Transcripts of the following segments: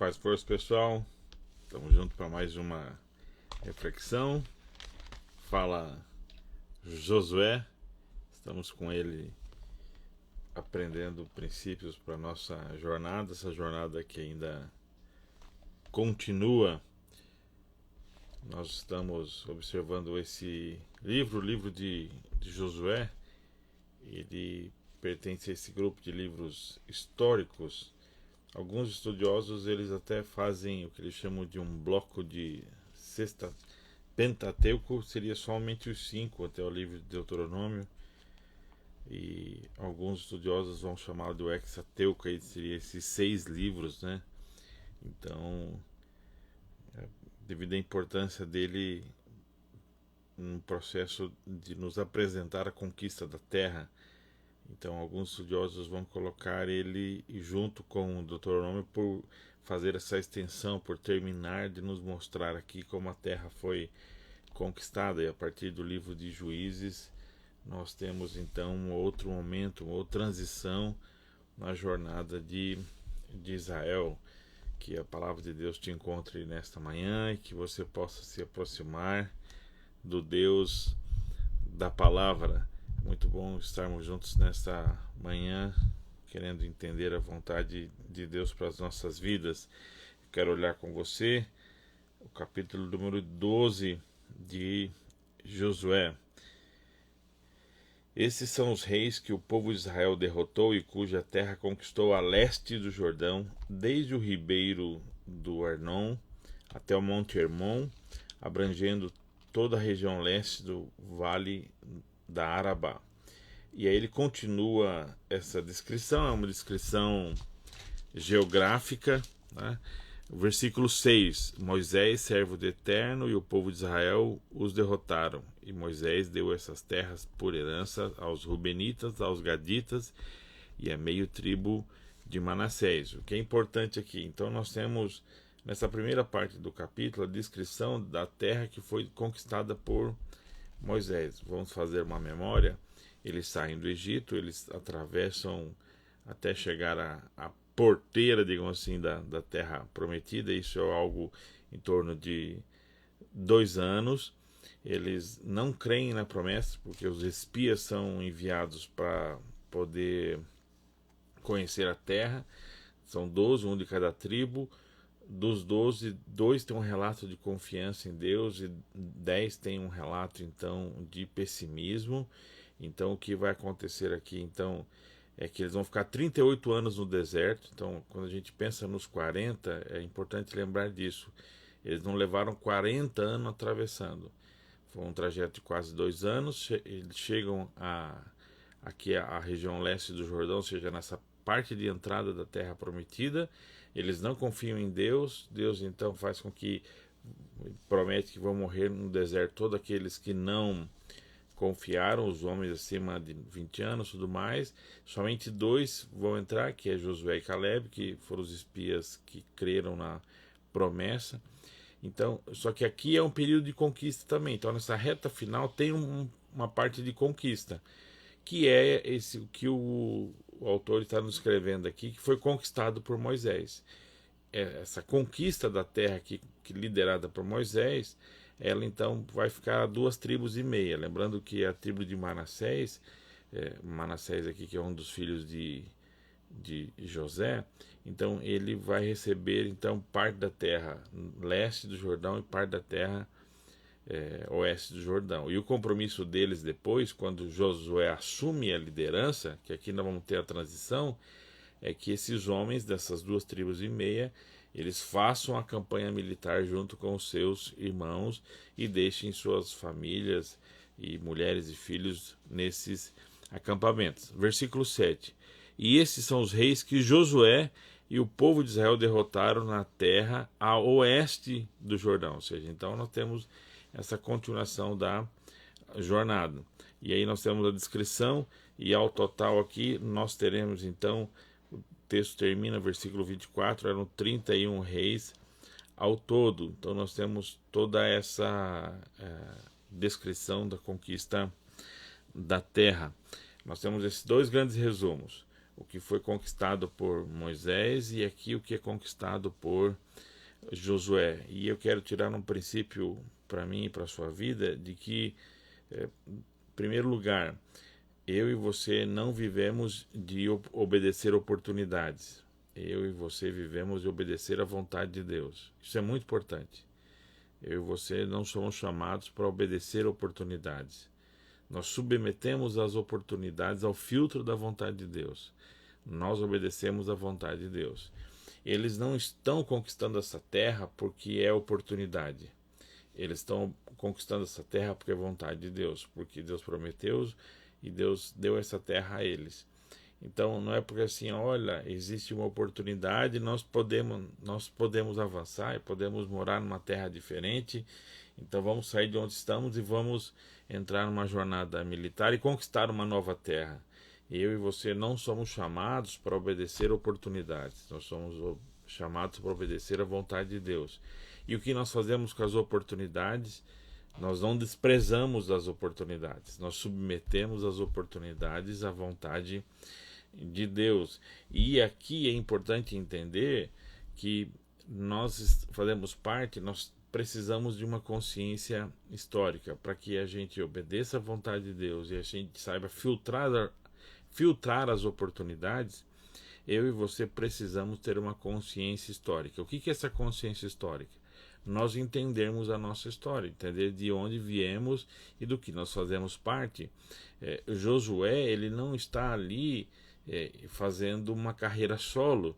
Paz e força, pessoal. Estamos juntos para mais uma reflexão. Fala Josué. Estamos com ele aprendendo princípios para nossa jornada. Essa jornada que ainda continua. Nós estamos observando esse livro, o livro de Josué. Ele pertence a esse grupo de livros históricos. Alguns estudiosos eles até fazem o que eles chamam de um bloco de sexta Pentateuco, seria somente os 5 até o livro de Deuteronômio, e alguns estudiosos vão chamar do Hexateuco, aí seria esses 6 livros, né? Então, devido à importância dele no processo de nos apresentar a conquista da terra, então alguns estudiosos vão colocar ele junto com o Deuteronômio por fazer essa extensão, por terminar de nos mostrar aqui como a terra foi conquistada. E a partir do livro de Juízes nós temos então um outro momento, uma outra transição na jornada de Israel. Que a palavra de Deus te encontre nesta manhã e que você possa se aproximar do Deus da palavra. Muito bom estarmos juntos nesta manhã, querendo entender a vontade de Deus para as nossas vidas. Quero olhar com você o capítulo número 12 de Josué. Esses são os reis que o povo de Israel derrotou e cuja terra conquistou a leste do Jordão, desde o ribeiro do Arnon até o Monte Hermon, abrangendo toda a região leste do Vale da Arabá. E aí ele continua essa descrição, é uma descrição geográfica, né? Versículo 6: Moisés, servo do Eterno, e o povo de Israel os derrotaram. E Moisés deu essas terras por herança aos Rubenitas, aos Gaditas e a meio tribo de Manassés. O que é importante aqui, então nós temos nessa primeira parte do capítulo a descrição da terra que foi conquistada por Moisés. Vamos fazer uma memória. Eles saem do Egito, eles atravessam até chegar à porteira, digamos assim, da terra prometida. Isso é algo em torno de 2 anos. Eles não creem na promessa, porque os espias são enviados para poder conhecer a terra. São 12, um de cada tribo. Dos 12, 2 têm um relato de confiança em Deus e 10 têm um relato, então, de pessimismo. Então, o que vai acontecer aqui, então, é que eles vão ficar 38 anos no deserto. Então, quando a gente pensa nos 40, é importante lembrar disso. Eles não levaram 40 anos atravessando. Foi um trajeto de quase 2 anos. Eles chegam aqui à região leste do Jordão, ou seja, nessa parte de entrada da terra prometida. Eles não confiam em Deus. Deus então faz com que promete que vão morrer no deserto todos aqueles que não confiaram, os homens acima de 20 anos e tudo mais. Somente 2 vão entrar, que é Josué e Caleb, que foram os espias que creram na promessa. Então, só que aqui é um período de conquista também. Então, nessa reta final tem uma parte de conquista, que é esse que o autor está nos escrevendo aqui, que foi conquistado por Moisés. Essa conquista da terra que liderada por Moisés, ela então vai ficar 2 tribos e meia. Lembrando que a tribo de Manassés, Manassés aqui que é um dos filhos de José, então ele vai receber então parte da terra leste do Jordão e parte da terra oeste do Jordão. E o compromisso deles depois, quando Josué assume a liderança, que aqui nós vamos ter a transição, é que esses homens dessas 2 tribos e meia, eles façam a campanha militar junto com os seus irmãos e deixem suas famílias e mulheres e filhos nesses acampamentos. Versículo 7. E esses são os reis que Josué e o povo de Israel derrotaram na terra a oeste do Jordão. Ou seja, então nós temos essa continuação da jornada. E aí nós temos a descrição, e ao total aqui nós teremos então, o texto termina, versículo 24, eram 31 reis ao todo. Então nós temos toda essa descrição da conquista da terra. Nós temos esses 2 grandes resumos. o que foi conquistado por Moisés e aqui o que é conquistado por Josué. E eu quero tirar um princípio para mim e para a sua vida de que, em primeiro lugar, eu e você não vivemos de obedecer oportunidades. Eu e você vivemos de obedecer à vontade de Deus. Isso é muito importante. Eu e você não somos chamados para obedecer oportunidades. Nós submetemos as oportunidades ao filtro da vontade de Deus. Nós obedecemos à vontade de Deus. Eles não estão conquistando essa terra porque é oportunidade. Eles estão conquistando essa terra porque é vontade de Deus, porque Deus prometeu e Deus deu essa terra a eles. Então não é porque assim, olha, existe uma oportunidade, nós podemos avançar e podemos morar numa terra diferente. Então vamos sair de onde estamos e vamos entrar numa jornada militar e conquistar uma nova terra. Eu e você não somos chamados para obedecer oportunidades, nós somos chamados para obedecer à vontade de Deus. E o que nós fazemos com as oportunidades? Nós não desprezamos as oportunidades, nós submetemos as oportunidades à vontade de Deus. E aqui é importante entender que nós fazemos parte, nós precisamos de uma consciência histórica para que a gente obedeça à vontade de Deus e a gente saiba filtrar as oportunidades. Eu e você precisamos ter uma consciência histórica. O que é essa consciência histórica? Nós entendermos a nossa história, entender de onde viemos e do que nós fazemos parte. Josué, ele não está ali fazendo uma carreira solo,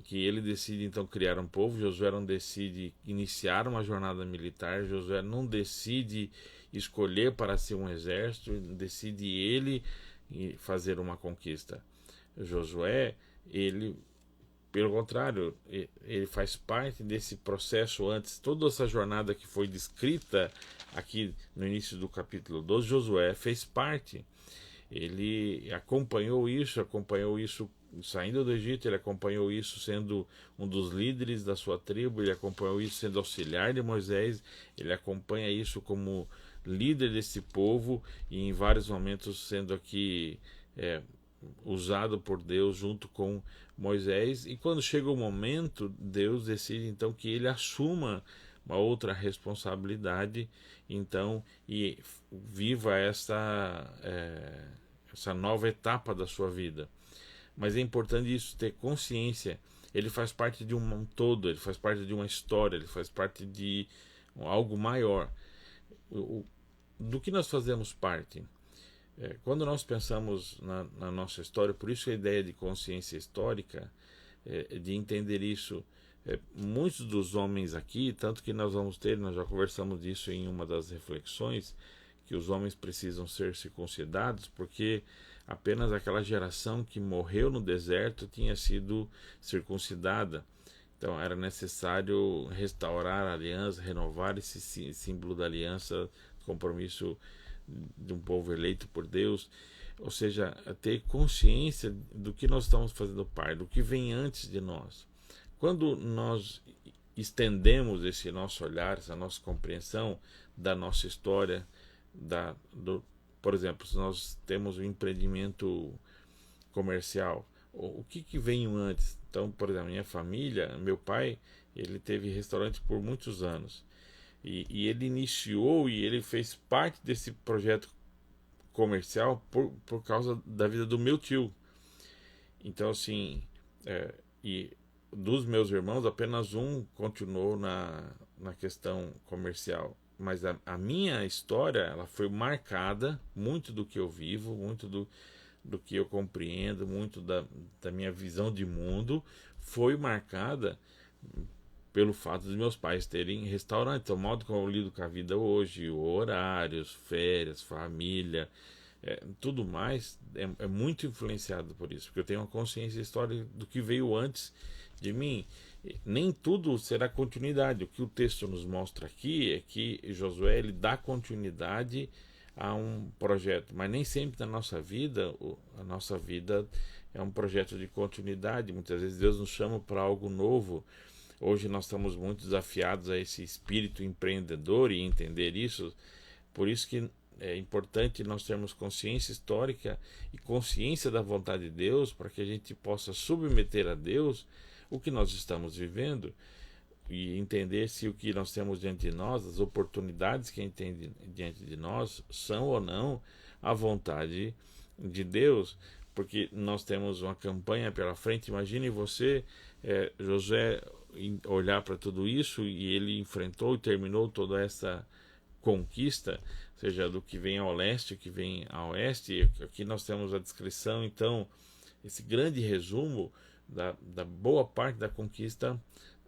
que ele decide então criar um povo. Josué não decide iniciar uma jornada militar, Josué não decide escolher para ser um exército, decide ele fazer uma conquista. Josué, ele, pelo contrário, ele faz parte desse processo antes. Toda essa jornada que foi descrita aqui no início do capítulo 12, Josué fez parte. Ele acompanhou isso saindo do Egito, ele acompanhou isso sendo um dos líderes da sua tribo, ele acompanhou isso sendo auxiliar de Moisés, ele acompanha isso como líder desse povo e em vários momentos sendo aqui usado por Deus junto com Moisés. E quando chega o momento, Deus decide então que ele assuma uma outra responsabilidade, então, e viva essa nova etapa da sua vida. Mas é importante isso, ter consciência. Ele faz parte de um todo, ele faz parte de uma história, ele faz parte de algo maior. Do que nós fazemos parte? Quando nós pensamos na nossa história, por isso a ideia de consciência histórica, de entender isso, muitos dos homens aqui, tanto que nós já conversamos disso em uma das reflexões, que os homens precisam ser circuncidados, porque apenas aquela geração que morreu no deserto tinha sido circuncidada. Então era necessário restaurar a aliança, renovar esse símbolo da aliança, compromisso de um povo eleito por Deus. Ou seja, ter consciência do que nós estamos fazendo parte, do que vem antes de nós. Quando nós estendemos esse nosso olhar, essa nossa compreensão da nossa história, por exemplo, se nós temos um empreendimento comercial, o que veio antes? Então, por exemplo, minha família, meu pai, ele teve restaurante por muitos anos e ele iniciou e ele fez parte desse projeto comercial por causa da vida do meu tio. Então, assim, e dos meus irmãos, apenas um continuou na questão comercial. Mas a minha história, ela foi marcada, muito do que eu vivo, muito do que eu compreendo, muito da minha visão de mundo, foi marcada pelo fato de meus pais terem restaurante. Então, o modo como eu lido com a vida hoje, horários, férias, família, tudo mais, é muito influenciado por isso, porque eu tenho uma consciência histórica do que veio antes de mim. Nem tudo será continuidade. O que o texto nos mostra aqui é que Josué ele dá continuidade a um projeto, mas nem sempre na nossa vida, a nossa vida é um projeto de continuidade. Muitas vezes Deus nos chama para algo novo. Hoje nós estamos muito desafiados a esse espírito empreendedor e entender isso. Por isso que é importante nós termos consciência histórica e consciência da vontade de Deus, para que a gente possa submeter a Deus o que nós estamos vivendo e entender se o que nós temos diante de nós, as oportunidades que a gente tem diante de nós, são ou não a vontade de Deus, porque nós temos uma campanha pela frente. Imagine você, Josué, olhar para tudo isso, e ele enfrentou e terminou toda essa conquista, seja do que vem ao leste, o que vem a oeste. Aqui nós temos a descrição, então, esse grande resumo da boa parte da conquista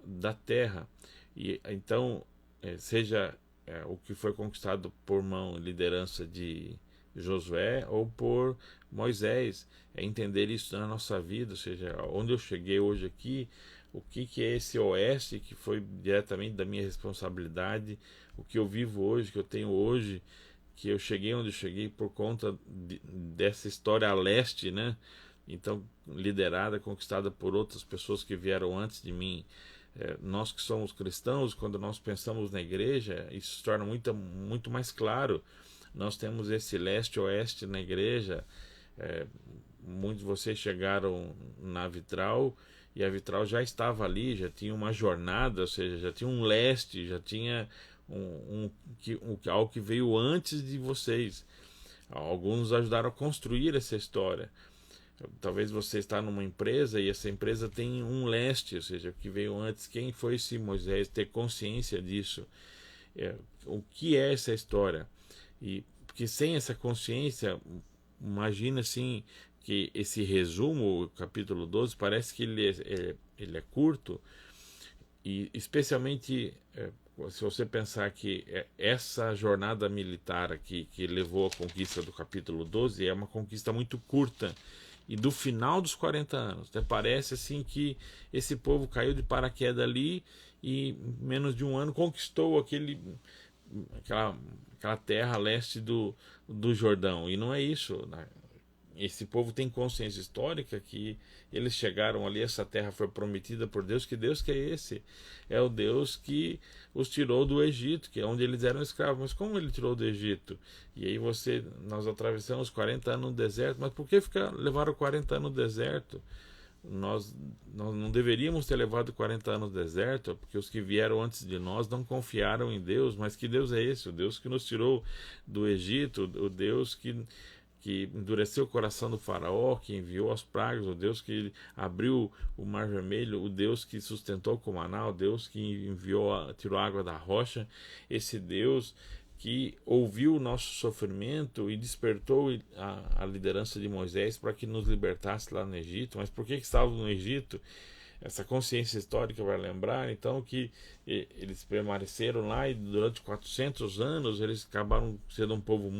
da terra. E então, seja o que foi conquistado por mão e liderança de Josué ou por Moisés, é entender isso na nossa vida, ou seja, onde eu cheguei hoje aqui, o que é esse oeste que foi diretamente da minha responsabilidade, o que eu vivo hoje, que eu tenho hoje, que eu cheguei onde eu cheguei por conta dessa história a leste, né? Então, liderada, conquistada por outras pessoas que vieram antes de mim. Nós que somos cristãos, quando nós pensamos na igreja, isso se torna muito mais claro. Nós temos esse leste-oeste na igreja. Muitos de vocês chegaram na Vitral, e a Vitral já estava ali, já tinha uma jornada, ou seja, já tinha um leste, já tinha algo que veio antes de vocês. Alguns ajudaram a construir essa história. Talvez você está numa empresa e essa empresa tem um leste, ou seja, o que veio antes. Quem foi esse Moisés? Ter consciência disso. O que é essa história? E porque sem essa consciência, imagina assim que esse resumo, o capítulo 12, parece que ele é curto, e especialmente se você pensar que essa jornada militar aqui que levou à conquista do capítulo 12 é uma conquista muito curta e do final dos 40 anos. Até parece assim que esse povo caiu de paraquedas ali e em menos de um ano conquistou aquela terra a leste do Jordão. E não é isso, né? Esse povo tem consciência histórica que eles chegaram ali, essa terra foi prometida por Deus. Que Deus que é esse? É o Deus que os tirou do Egito, que é onde eles eram escravos. Mas como ele tirou do Egito? E aí nós atravessamos 40 anos no deserto. Mas por que levaram 40 anos no deserto? Nós não deveríamos ter levado 40 anos no deserto, porque os que vieram antes de nós não confiaram em Deus. Mas que Deus é esse? O Deus que nos tirou do Egito, o Deus que endureceu o coração do faraó, que enviou as pragas, o Deus que abriu o mar vermelho, o Deus que sustentou com o maná, o Deus que tirou a água da rocha, esse Deus que ouviu o nosso sofrimento e despertou a liderança de Moisés para que nos libertasse lá no Egito. Mas por que estávamos no Egito? Essa consciência histórica vai lembrar então que eles permaneceram lá, e durante 400 anos eles acabaram sendo um povo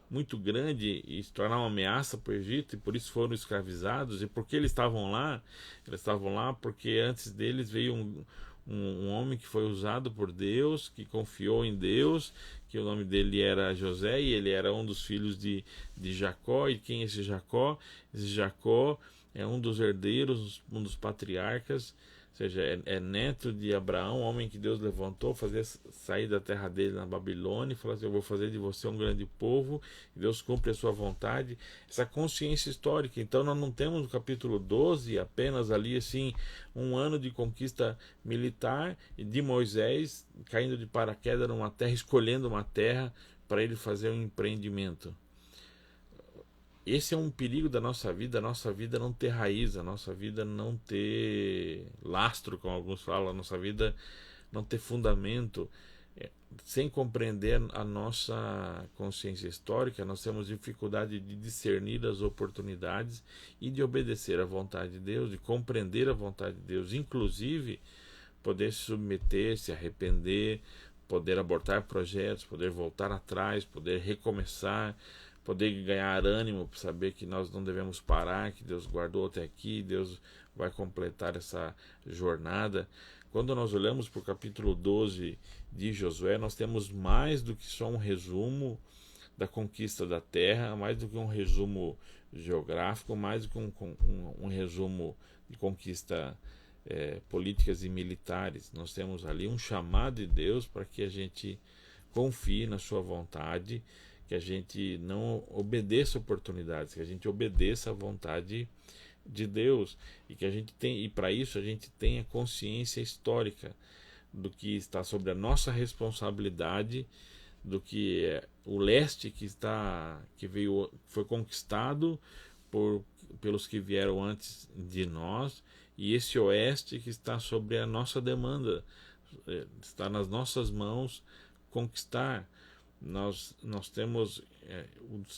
muito grande e se tornar uma ameaça para o Egito, e por isso foram escravizados. E por que eles estavam lá? Eles estavam lá porque antes deles veio um homem que foi usado por Deus, que confiou em Deus, que o nome dele era José, e ele era um dos filhos de Jacó. E quem é esse Jacó? Esse Jacó é um dos herdeiros, um dos patriarcas, ou seja, é neto de Abraão, homem que Deus levantou, fazer sair da terra dele na Babilônia, e falar assim: eu vou fazer de você um grande povo, e Deus cumpre a sua vontade. Essa consciência histórica. Então nós não temos no capítulo 12 apenas ali assim um ano de conquista militar de Moisés caindo de paraquedas numa terra, escolhendo uma terra para ele fazer um empreendimento. Esse é um perigo da nossa vida, a nossa vida não ter raiz, a nossa vida não ter lastro, como alguns falam, a nossa vida não ter fundamento. Sem compreender a nossa consciência histórica, nós temos dificuldade de discernir as oportunidades e de obedecer à vontade de Deus, de compreender a vontade de Deus, inclusive poder se submeter, se arrepender, poder abortar projetos, poder voltar atrás, poder recomeçar, poder ganhar ânimo para saber que nós não devemos parar, que Deus guardou até aqui, Deus vai completar essa jornada. Quando nós olhamos para o capítulo 12 de Josué, nós temos mais do que só um resumo da conquista da terra, mais do que um resumo geográfico, mais do que um resumo de conquista políticas e militares. Nós temos ali um chamado de Deus para que a gente confie na sua vontade, que a gente não obedeça oportunidades, que a gente obedeça à vontade de Deus, e que a gente tem, e para isso a gente tenha consciência histórica do que está sobre a nossa responsabilidade, do que é o leste que veio, foi conquistado pelos que vieram antes de nós, e esse oeste que está sobre a nossa demanda, está nas nossas mãos conquistar. Nós temos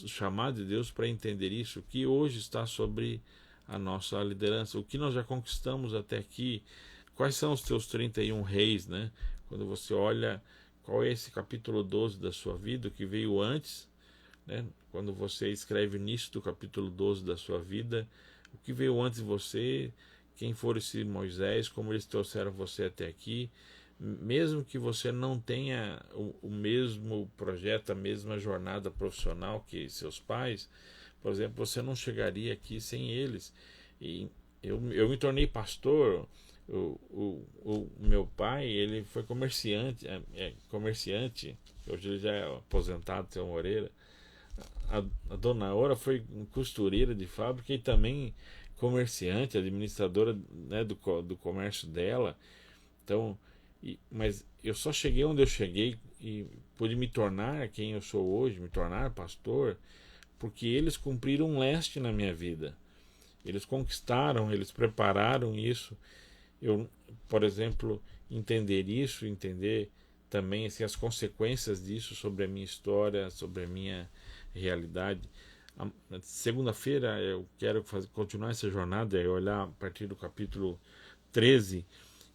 o chamado de Deus para entender isso, que hoje está sobre a nossa liderança, o que nós já conquistamos até aqui. Quais são os teus 31 reis, né? Quando você olha qual é esse capítulo 12 da sua vida, o que veio antes, né? Quando você escreve o início do capítulo 12 da sua vida, o que veio antes de você, quem for esse Moisés, como eles trouxeram você até aqui. Mesmo que você não tenha o mesmo projeto, a mesma jornada profissional que seus pais, por exemplo, você não chegaria aqui sem eles. E eu me tornei pastor. O meu pai, ele foi comerciante, hoje ele já é aposentado, seu Moreira. A dona Aura foi costureira de fábrica e também comerciante, administradora, né, do comércio dela. Então, mas eu só cheguei onde eu cheguei e pude me tornar quem eu sou hoje, me tornar pastor, porque eles cumpriram um leste na minha vida. Eles conquistaram, eles prepararam isso. Eu, por exemplo, entender também assim, as consequências disso sobre a minha história, sobre a minha realidade. Segunda-feira eu quero continuar essa jornada e olhar a partir do capítulo 13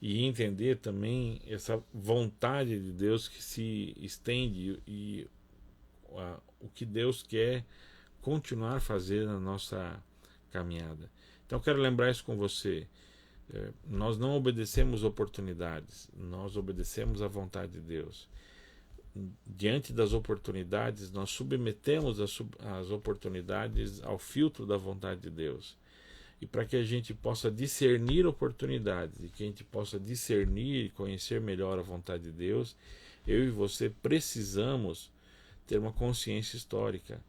e entender também essa vontade de Deus que se estende e o que Deus quer continuar a fazer na nossa caminhada. Então quero lembrar isso com você. Nós não obedecemos oportunidades, nós obedecemos à vontade de Deus. Diante das oportunidades, nós submetemos as oportunidades ao filtro da vontade de Deus. E para que a gente possa discernir oportunidades e que a gente possa discernir e conhecer melhor a vontade de Deus, eu e você precisamos ter uma consciência histórica,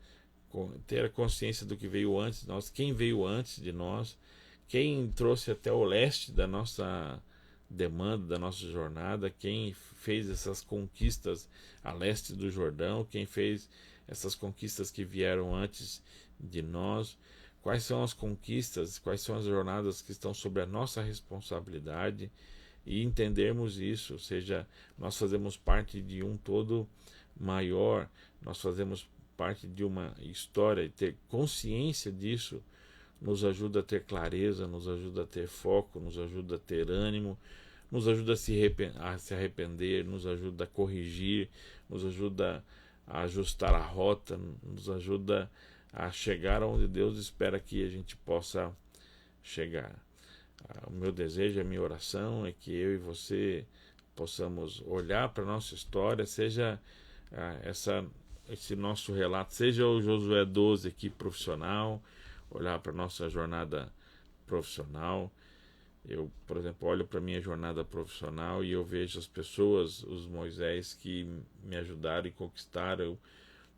ter a consciência do que veio antes de nós, quem veio antes de nós, quem trouxe até o leste da nossa demanda, da nossa jornada, quem fez essas conquistas a leste do Jordão, quem fez essas conquistas que vieram antes de nós, quais são as conquistas, quais são as jornadas que estão sobre a nossa responsabilidade, e entendermos isso, ou seja, nós fazemos parte de um todo maior, nós fazemos parte de uma história, e ter consciência disso nos ajuda a ter clareza, nos ajuda a ter foco, nos ajuda a ter ânimo, nos ajuda a se arrepender, nos ajuda a corrigir, nos ajuda a ajustar a rota, nos ajuda a chegar onde Deus espera que a gente possa chegar. O meu desejo, a minha oração é que eu e você possamos olhar para a nossa história, seja esse nosso relato, seja o Josué 12 aqui profissional, olhar para a nossa jornada profissional. Eu, por exemplo, olho para a minha jornada profissional e eu vejo as pessoas, os Moisés que me ajudaram e conquistaram,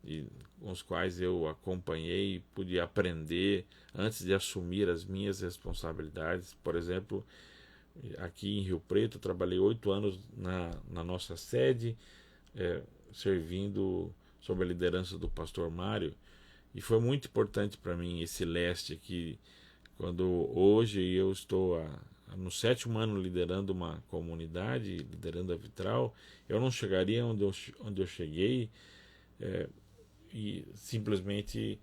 e com os quais eu acompanhei e pude aprender antes de assumir as minhas responsabilidades. Por exemplo, aqui em Rio Preto, eu trabalhei 8 anos na nossa sede, servindo sob a liderança do pastor Mário, e foi muito importante para mim esse leste aqui, quando hoje eu estou no 7º ano liderando uma comunidade, liderando a Vitral. Eu não chegaria onde eu cheguei e simplesmente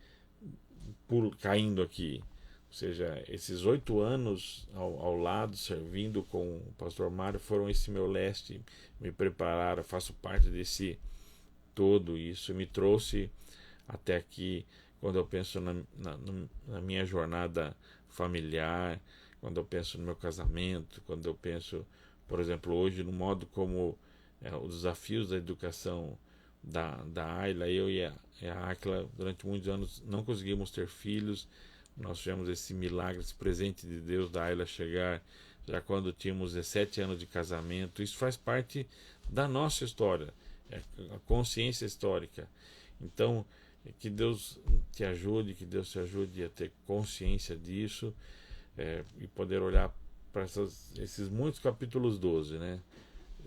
caindo aqui. Ou seja, esses 8 anos ao lado, servindo com o pastor Mário, foram esse meu leste, me prepararam, faço parte desse todo, e isso me trouxe até aqui. Quando eu penso na minha jornada familiar, quando eu penso no meu casamento, quando eu penso, por exemplo, hoje no modo como os desafios da educação da Ayla, eu e a Akla, durante muitos anos não conseguimos ter filhos. Nós tivemos esse milagre, esse presente de Deus da Ayla chegar já quando tínhamos 17 anos de casamento. Isso faz parte da nossa história, a consciência histórica. Então, que Deus te ajude, que Deus te ajude a ter consciência disso, e poder olhar para esses muitos capítulos 12, né?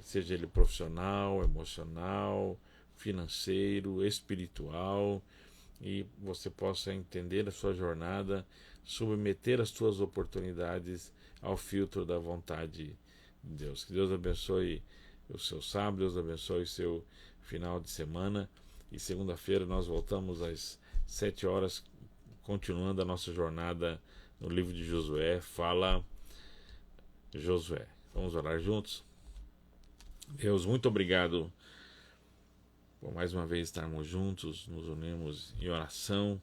Seja ele profissional, emocional, financeiro, espiritual, e você possa entender a sua jornada, submeter as suas oportunidades ao filtro da vontade de Deus. Que Deus abençoe o seu sábado, Deus abençoe o seu final de semana, e segunda-feira nós voltamos às 7 horas, continuando a nossa jornada no livro de Josué. Fala Josué. Vamos orar juntos? Deus, muito obrigado por mais uma vez estarmos juntos, nos unimos em oração,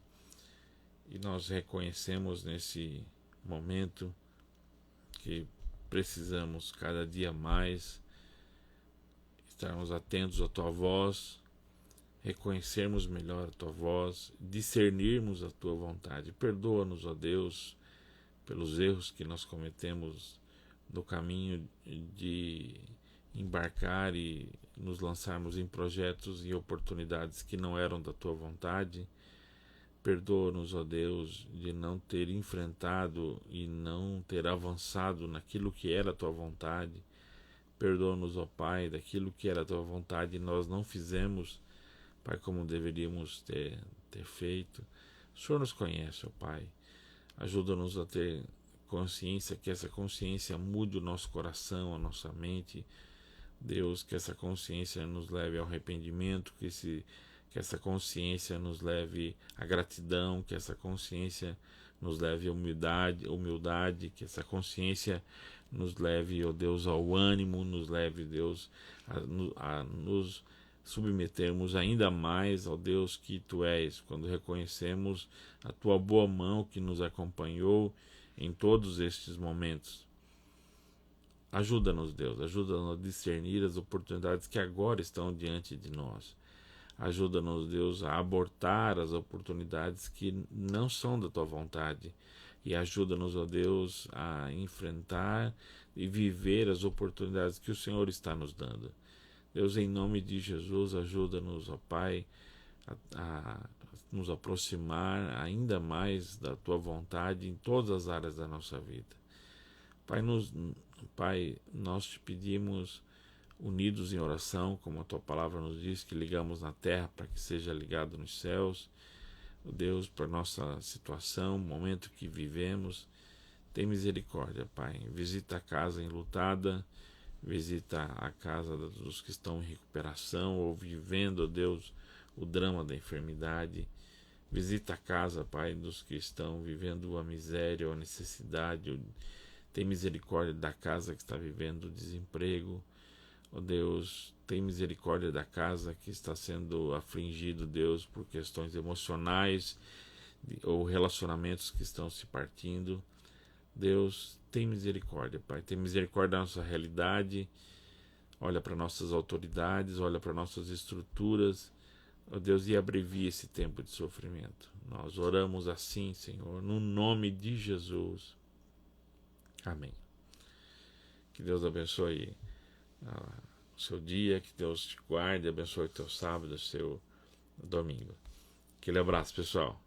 e nós reconhecemos nesse momento que precisamos cada dia mais estarmos atentos à tua voz, reconhecermos melhor a tua voz, discernirmos a tua vontade. Perdoa-nos, ó Deus, pelos erros que nós cometemos no caminho de embarcar e nos lançarmos em projetos e oportunidades que não eram da tua vontade. Perdoa-nos, ó Deus, de não ter enfrentado e não ter avançado naquilo que era a tua vontade. Perdoa-nos, ó Pai, daquilo que era a tua vontade e nós não fizemos, Pai, como deveríamos ter feito. O Senhor nos conhece, ó Pai. Ajuda-nos a ter consciência, que essa consciência mude o nosso coração, a nossa mente. Deus, que essa consciência nos leve ao arrependimento, que essa consciência nos leve à gratidão, que essa consciência nos leve à humildade, que essa consciência nos leve, ó Deus, ao ânimo, nos leve, Deus, a nos submetermos ainda mais ao Deus que Tu és, quando reconhecemos a Tua boa mão que nos acompanhou em todos estes momentos. Ajuda-nos, Deus, ajuda-nos a discernir as oportunidades que agora estão diante de nós. Ajuda-nos, Deus, a abortar as oportunidades que não são da Tua vontade. E ajuda-nos, ó Deus, a enfrentar e viver as oportunidades que o Senhor está nos dando. Deus, em nome de Jesus, ajuda-nos, ó Pai, a nos aproximar ainda mais da Tua vontade em todas as áreas da nossa vida. Pai, nós te pedimos, unidos em oração, como a Tua palavra nos diz, que ligamos na terra para que seja ligado nos céus. Deus, para nossa situação, momento que vivemos, tem misericórdia, Pai. Visita a casa enlutada, visita a casa dos que estão em recuperação ou vivendo, Deus, o drama da enfermidade. Visita a casa, Pai, dos que estão vivendo a miséria ou a necessidade. Tem misericórdia da casa que está vivendo o desemprego. Ó Deus, tem misericórdia da casa que está sendo afligido, Deus, por questões emocionais ou relacionamentos que estão se partindo. Deus, tem misericórdia, Pai. Tem misericórdia da nossa realidade. Olha para nossas autoridades, olha para nossas estruturas. Ó Deus, e abrevia esse tempo de sofrimento. Nós oramos assim, Senhor, no nome de Jesus. Amém. Que Deus abençoe o seu dia, que Deus te guarde, abençoe o teu sábado, o seu domingo. Aquele abraço, pessoal.